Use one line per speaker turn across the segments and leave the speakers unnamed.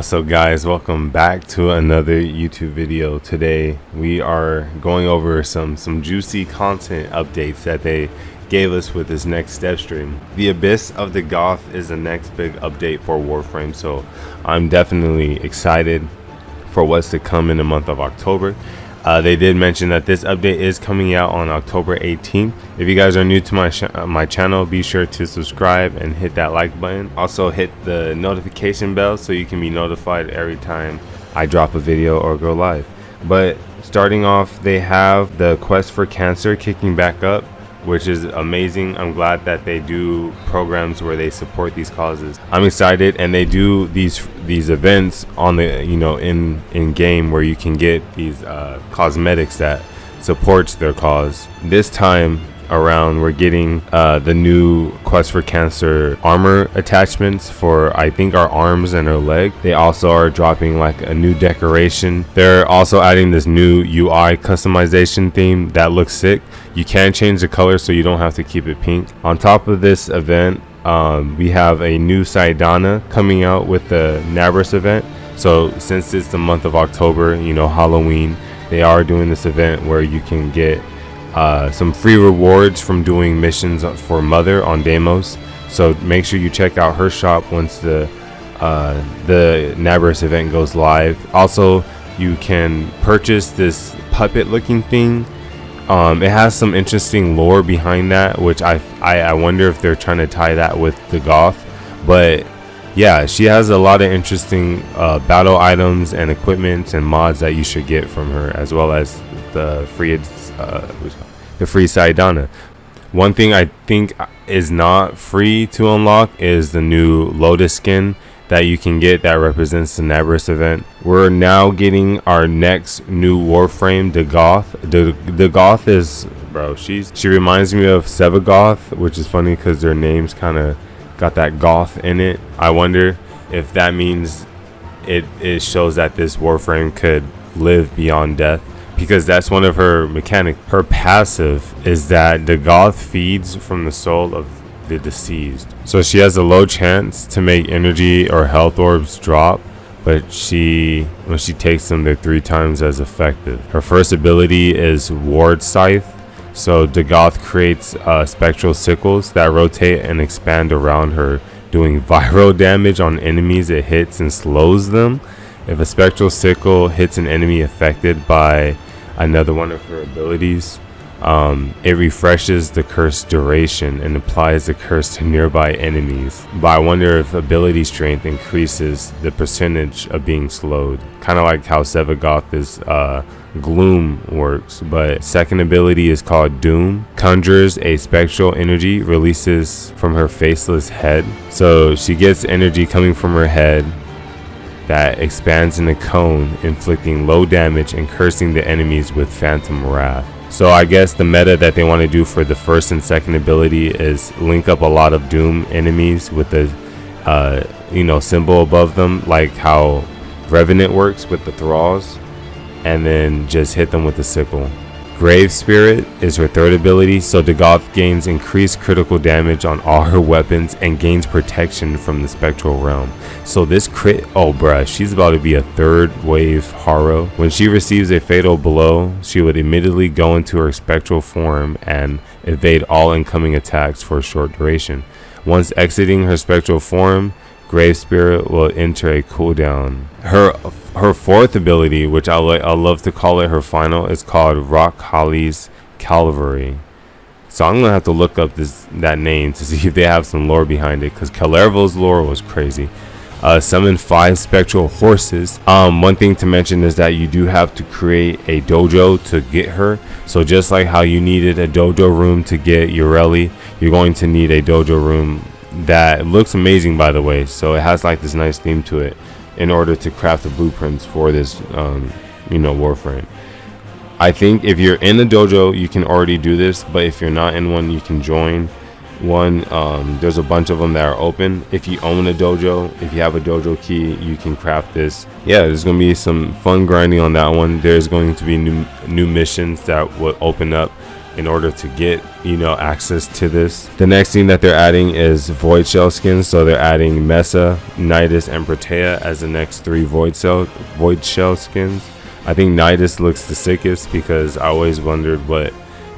What's up, guys? Welcome back to another YouTube video. Today we are going over some juicy content updates that they gave us with this next step stream. The Abyss of Dagath is the next big update for Warframe, so I'm definitely excited for what's to come in the month of October. They did mention that this update is coming out on October 18th. If you guys are new to my channel, be sure to subscribe and hit that like button. Also hit the notification bell so you can be notified every time I drop a video or go live. But starting off, they have the Quest for Cancer kicking back up, which is amazing. I'm glad that they do programs where they support these causes. I'm excited, and they do these events on the in game where you can get these cosmetics that supports their cause. This time around, we're getting the new Quest for Cancer armor attachments for, I think, our arms and our leg. They also are dropping like a new decoration. They're also adding this new UI customization theme that looks sick. You can change the color, so you don't have to keep it pink. On top of this event, we have a new Saidana coming out with the Nabris event. So since it's the month of October, Halloween, they are doing this event where you can get some free rewards from doing missions for Mother on Deimos. So make sure you check out her shop once the Nabris event goes live. Also, you can purchase this puppet looking thing. It has some interesting lore behind that, which I wonder if they're trying to tie that with Dagath. But yeah, she has a lot of interesting battle items and equipment and mods that you should get from her, as well as the free Saidana. One thing I think is not free to unlock is the new Lotus skin that you can get that represents the Nabris event. We're now getting our next new Warframe, Dagath. Dagath is, bro, she reminds me of Sevagoth, which is funny because their names kind of got that goth in it. I wonder if that means it shows that this Warframe could live beyond death, because that's one of her mechanics. Her passive is that Dagath feeds from the soul of the deceased, so she has a low chance to make energy or health orbs drop, but when she takes them, they're 3 times as effective. Her first ability is Ward Scythe, so Dagath creates spectral sickles that rotate and expand around her, doing viral damage on enemies it hits and slows them. If a spectral sickle hits an enemy affected by another one of her abilities, it refreshes the curse duration and applies the curse to nearby enemies. But I wonder if ability strength increases the percentage of being slowed, kind of like how Sevagoth's Gloom works. But second ability is called Doom. Conjures a spectral energy releases from her faceless head, so she gets energy coming from her head that expands in a cone, inflicting low damage and cursing the enemies with phantom wrath. So I guess the meta that they want to do for the first and second ability is link up a lot of Doom enemies with the symbol above them, like how Revenant works with the Thralls, and then just hit them with the sickle. Grave Spirit is her third ability, so Dagath gains increased critical damage on all her weapons and gains protection from the spectral realm. So this crit, oh bruh, she's about to be a third wave Haro. When she receives a fatal blow, she would immediately go into her spectral form and evade all incoming attacks for a short duration. Once exiting her spectral form, Grave Spirit will enter a cooldown. Her fourth ability, which I love to call it her final, is called Rock Holly's Calvary. So I'm gonna have to look up that name to see if they have some lore behind it, because Calervo's lore was crazy. Summon 5 spectral horses. One thing to mention is that you do have to create a dojo to get her. So just like how you needed a dojo room to get Ureli, you're going to need a dojo room that looks amazing, by the way. So it has like this nice theme to it in order to craft the blueprints for this Warframe. I think if you're in the dojo, you can already do this, but if you're not in one, you can join one. There's a bunch of them that are open. If you own a dojo, if you have a dojo key, you can craft this. Yeah, there's gonna be some fun grinding on that one. There's going to be new missions that will open up in order to get, you know, access to this. The next thing that they're adding is void shell skins. So they're adding Mesa, Nidus, and Protea as the next 3 void shell skins. I think Nidus looks the sickest because I always wondered what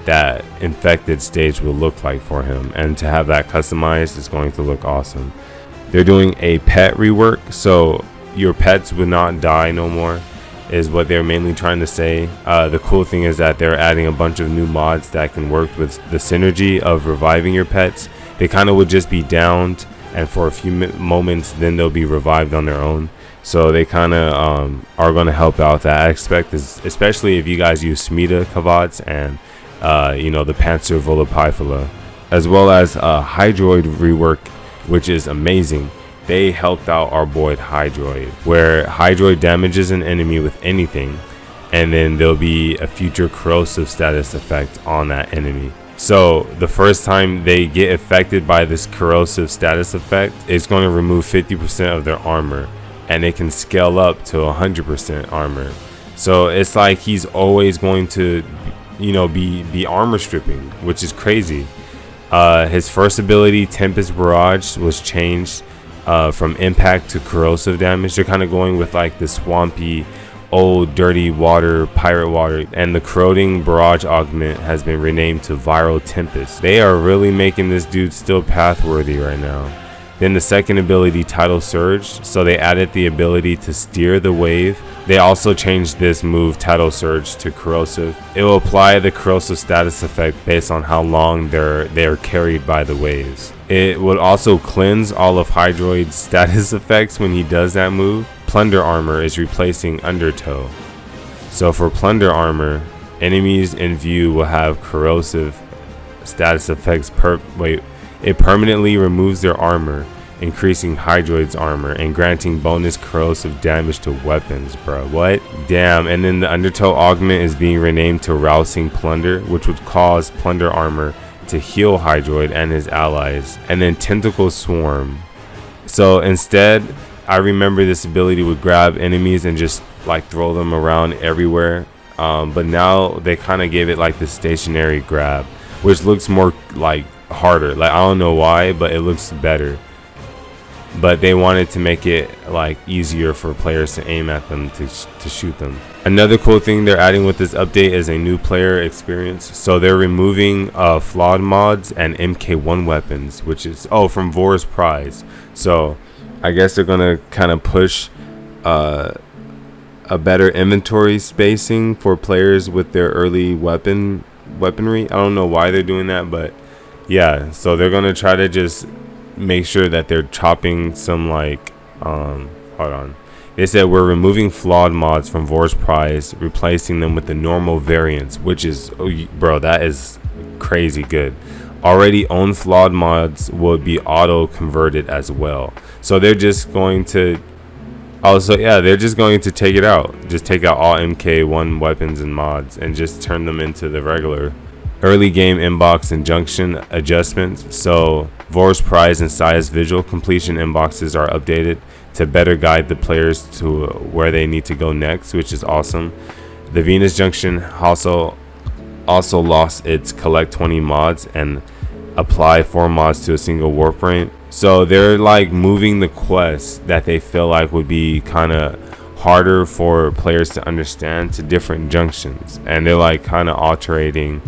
that infected stage will look like for him, and to have that customized is going to look awesome. They're doing a pet rework, so your pets would not die no more, is what they're mainly trying to say. The cool thing is that they're adding a bunch of new mods that can work with the synergy of reviving your pets. They kind of would just be downed, and for a few moments then they'll be revived on their own. So they kind of are going to help out that aspect, especially if you guys use Smita Kavats and you know, the Panzer Volapifila, as well as Hydroid rework, which is amazing. They helped out our boy Hydroid, where Hydroid damages an enemy with anything, and then there'll be a future corrosive status effect on that enemy. So the first time they get affected by this corrosive status effect, it's going to remove 50% of their armor, and it can scale up to 100% armor. So it's like he's always going to, you know, be armor stripping, which is crazy. His first ability, Tempest Barrage, was changed from impact to corrosive damage. They're kind of going with like the swampy, old, dirty water, pirate water, and the corroding barrage augment has been renamed to Viral Tempest. They are really making this dude still pathworthy right now. Then the second ability, Tidal Surge, so they added the ability to steer the wave. They also changed this move, Tidal Surge, to corrosive. It will apply the corrosive status effect based on how long they're carried by the waves. It would also cleanse all of Hydroid's status effects when he does that move. Plunder Armor is replacing Undertow. So for Plunder Armor, enemies in view will have corrosive status effects it permanently removes their armor, increasing Hydroid's armor and granting bonus corrosive damage to weapons, bro. What? Damn. And then the Undertow augment is being renamed to Rousing Plunder, which would cause Plunder armor to heal Hydroid and his allies. And then Tentacle Swarm. So instead, I remember this ability would grab enemies and just like throw them around everywhere. But now they kind of gave it like the stationary grab, which looks more like harder. Like, I don't know why, but it looks better. But they wanted to make it like easier for players to aim at them to shoot them. Another cool thing they're adding with this update is a new player experience. So they're removing flawed mods and MK1 weapons, which is from Vor's Prize. So I guess they're gonna kind of push a better inventory spacing for players with their early weaponry. I don't know why they're doing that, but yeah, so they're gonna try to just make sure that they're chopping some like hold on. They said we're removing flawed mods from Vor's Prize, replacing them with the normal variants, which is, bro, that is crazy good. Already owned flawed mods will be auto converted as well. So they're just going to they're just going to take it out. Just take out all MK1 weapons and mods and just turn them into the regular early game inbox and junction adjustments. So Vor's Prize and Sia's visual completion inboxes are updated to better guide the players to where they need to go next, which is awesome. The Venus Junction also lost its collect 20 mods and apply 4 mods to a single Warframe. So they're like moving the quests that they feel like would be kind of harder for players to understand to different junctions, and they're like kind of altering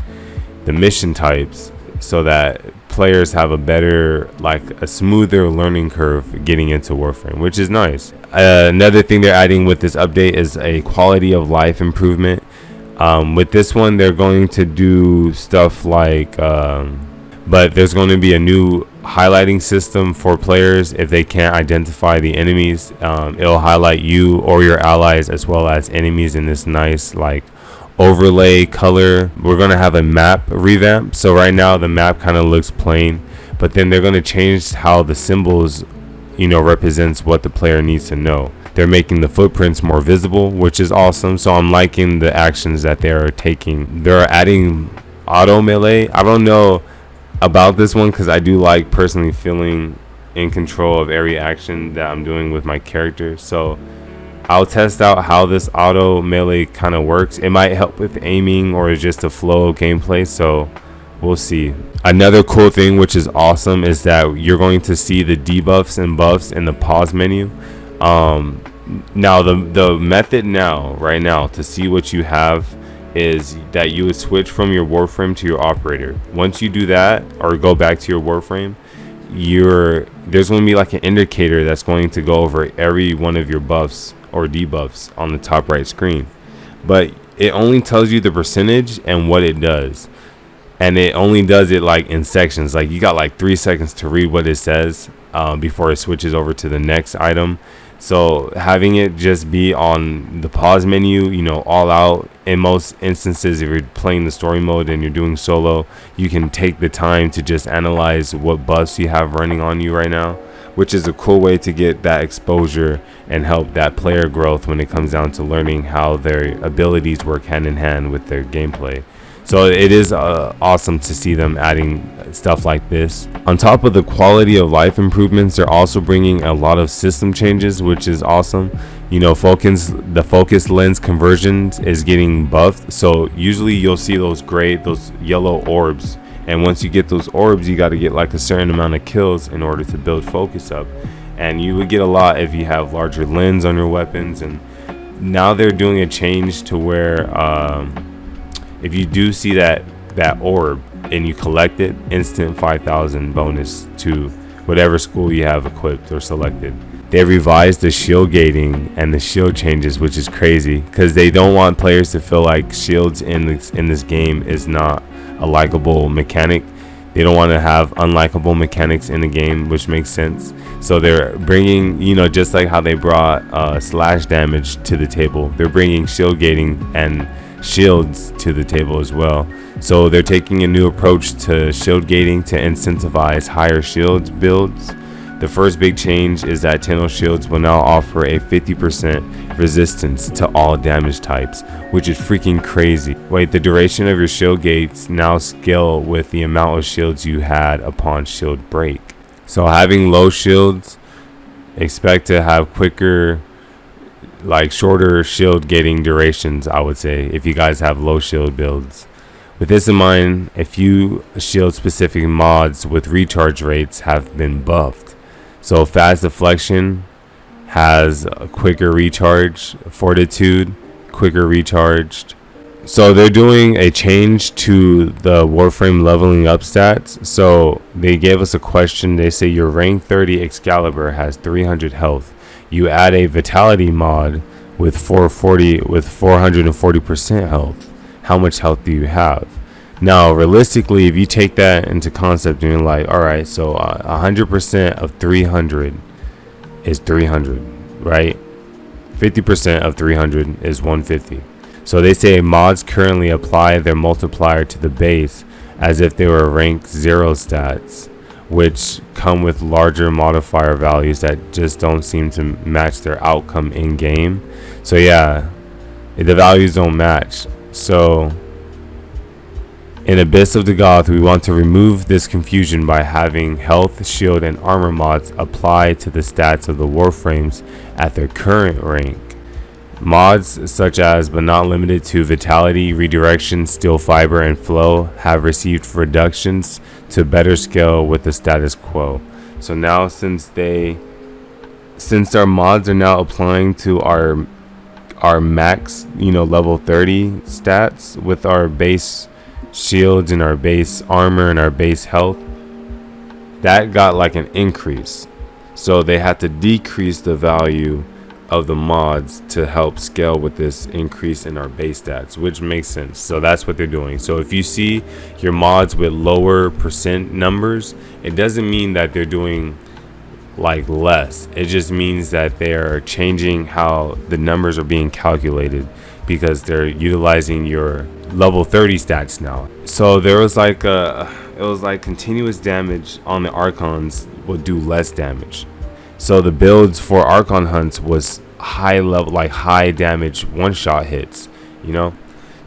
the mission types so that players have a better, like a smoother learning curve getting into Warframe, which is nice. Another thing they're adding with this update is a quality of life improvement. With this one, they're going to do stuff like but there's going to be a new highlighting system for players if they can't identify the enemies. It'll highlight you or your allies as well as enemies in this nice like overlay color. We're going to have a map revamp. So right now the map kind of looks plain, but then they're going to change how the symbols, represents what the player needs to know. They're making the footprints more visible, which is awesome. So I'm liking the actions that they're taking. They're adding auto melee. I don't know about this one because I do like personally feeling in control of every action that I'm doing with my character. So I'll test out how this auto melee kind of works. It might help with aiming or just a flow of gameplay, so we'll see. Another cool thing, which is awesome, is that you're going to see the debuffs and buffs in the pause menu. Now the method right now to see what you have is that you would switch from your Warframe to your operator. Once you do that, or go back to your Warframe, there's going to be like an indicator that's going to go over every one of your buffs or debuffs on the top right screen, but it only tells you the percentage and what it does, and it only does it like in sections. Like you got like 3 seconds to read what it says before it switches over to the next item. So having it just be on the pause menu, you know, all out, in most instances, if you're playing the story mode and you're doing solo, you can take the time to just analyze what buffs you have running on you right now, which is a cool way to get that exposure and help that player growth when it comes down to learning how their abilities work hand in hand with their gameplay. So it is awesome to see them adding stuff like this. On top of the quality of life improvements, they're also bringing a lot of system changes, which is awesome. You know, the focus lens conversions is getting buffed. So usually you'll see those yellow orbs. And once you get those orbs, you got to get like a certain amount of kills in order to build focus up. And you would get a lot if you have larger lens on your weapons. And now they're doing a change to where if you do see that orb and you collect it, instant 5,000 bonus to whatever school you have equipped or selected. They revised the shield gating and the shield changes, which is crazy because they don't want players to feel like shields in this game is not a likable mechanic. They don't want to have unlikable mechanics in the game, which makes sense. So they're bringing, you know, just like how they brought slash damage to the table, they're bringing shield gating and shields to the table as well. So they're taking a new approach to shield gating to incentivize higher shields builds. The first big change is that Tenno shields will now offer a 50% resistance to all damage types, which is freaking crazy. Wait, the duration of your shield gates now scale with the amount of shields you had upon shield break. So having low shields, expect to have quicker, like shorter shield gating durations, I would say, if you guys have low shield builds. With this in mind, a few shield specific mods with recharge rates have been buffed. So fast deflection has a quicker recharge, fortitude, quicker recharged. So they're doing a change to the Warframe leveling up stats. So they gave us a question. They say your rank 30 Excalibur has 300 health. You add a vitality mod with 440% health. How much health do you have? Now, realistically, if you take that into concept and you're like, all right, so 100% of 300 is 300, right? 50% of 300 is 150. So they say mods currently apply their multiplier to the base as if they were rank 0 stats, which come with larger modifier values that just don't seem to match their outcome in game. So yeah, the values don't match. So in Abyss of Dagath, we want to remove this confusion by having health, shield, and armor mods apply to the stats of the Warframes at their current rank. Mods such as, but not limited to, Vitality, Redirection, Steel Fiber, and Flow have received reductions to better scale with the status quo. So now since our mods are now applying to our max, level 30 stats with our base shields and our base armor and our base health, that got like an increase. So they had to decrease the value of the mods to help scale with this increase in our base stats, which makes sense. So that's what they're doing. So if you see your mods with lower percent numbers, it doesn't mean that they're doing like less. It just means that they're changing how the numbers are being calculated because they're utilizing your level 30 stats now. So there was like it was like continuous damage on the Archons would do less damage. So the builds for Archon hunts was high level, like high damage one-shot hits,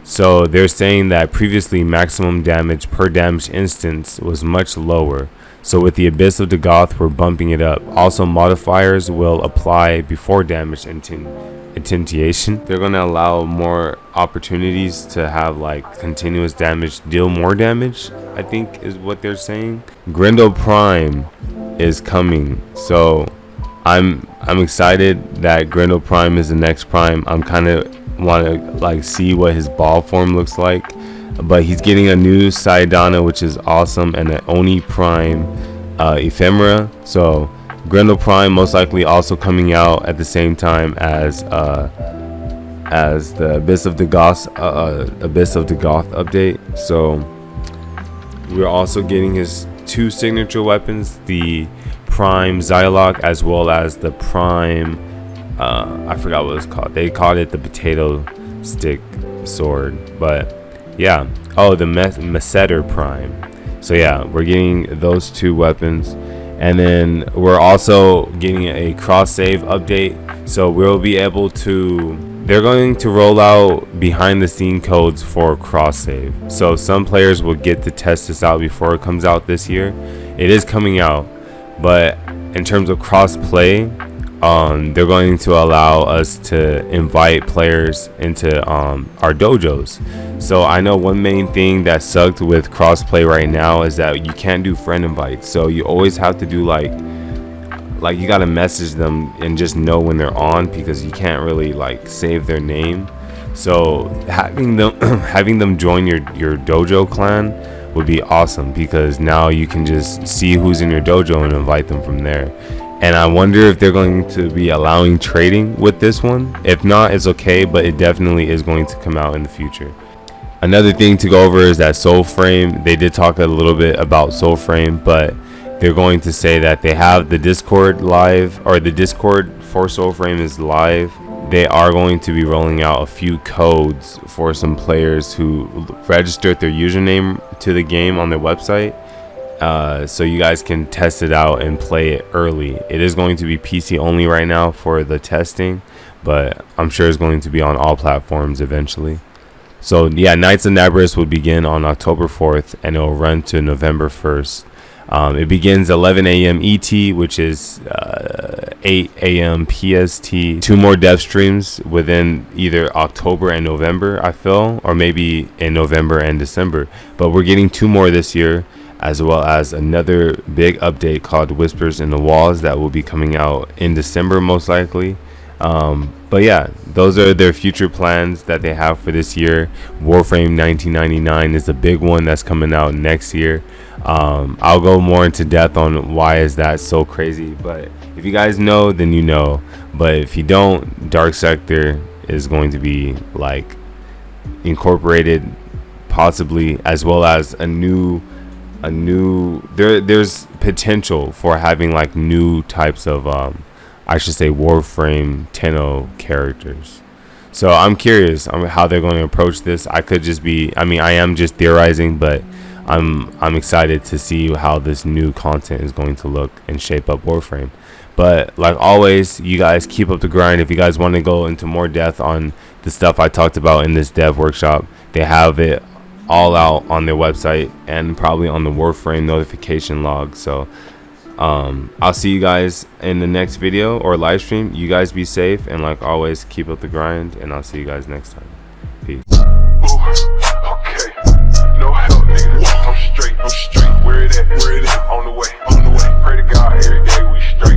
So they're saying that previously maximum damage per damage instance was much lower. So with the Abyss of Dagath, we're bumping it up. Also, modifiers will apply before damage intentation. They're going to allow more opportunities to have like continuous damage deal more damage, I think is what they're saying. Grendel Prime is coming, so I'm excited that Grendel Prime is the next Prime. I'm kind of want to like see what his ball form looks like, but he's getting a new Saidana, which is awesome, and an Oni Prime ephemera. So Grendel Prime most likely also coming out at the same time as the Abyss of Dagath update. So we're also getting his 2 signature weapons, the Prime Xylock as well as the Prime I forgot what it's called. They called it the potato stick sword, but yeah. Oh, the Messeter Prime. So yeah, we're getting those 2 weapons, and then we're also getting a cross save update. So we'll be able to, they're going to roll out behind the scene codes for cross save. So some players will get to test this out before it comes out this year. It is coming out, but in terms of cross play, they're going to allow us to invite players into our dojos. So I know one main thing that sucked with crossplay right now is that you can't do friend invites. So you always have to do like you gotta message them and just know when they're on, because you can't really like save their name. So having them join your dojo clan would be awesome, because now you can just see who's in your dojo and invite them from there. And I wonder if they're going to be allowing trading with this one. If not, it's okay, but it definitely is going to come out in the future. Another thing to go over is that Soulframe. They did talk a little bit about Soulframe, but they're going to say that they have the Discord live, or the Discord for Soulframe is live. They are going to be rolling out a few codes for some players who registered their username to the game on their website. So you guys can test it out and play it early. It is going to be PC only right now for the testing, but I'm sure it's going to be on all platforms eventually. So yeah, Knights of Nabris will begin on October 4th and it will run to November 1st. It begins 11 a.m. ET, which is 8 a.m. PST. 2 more dev streams within either October and November, I feel, or maybe in November and December. But we're getting 2 more this year, as well as another big update called Whispers in the Walls that will be coming out in December most likely. But yeah, those are their future plans that they have for this year. Warframe 1999 is the big one that's coming out next year. I'll go more into depth on why is that so crazy, but if you guys know, then you know. But if you don't, Dark Sector is going to be like incorporated possibly, as well as there's potential for having like new types of I should say Warframe 10.0 characters. So I'm curious on how they're going to approach this. I am just theorizing, but I'm excited to see how this new content is going to look and shape up Warframe. But like always, you guys keep up the grind. If you guys want to go into more depth on the stuff I talked about in this dev workshop, they have it all out on their website and probably on the Warframe notification log. So I'll see you guys in the next video or live stream. You guys be safe, and like always, keep up the grind, and I'll see you guys next time. Peace.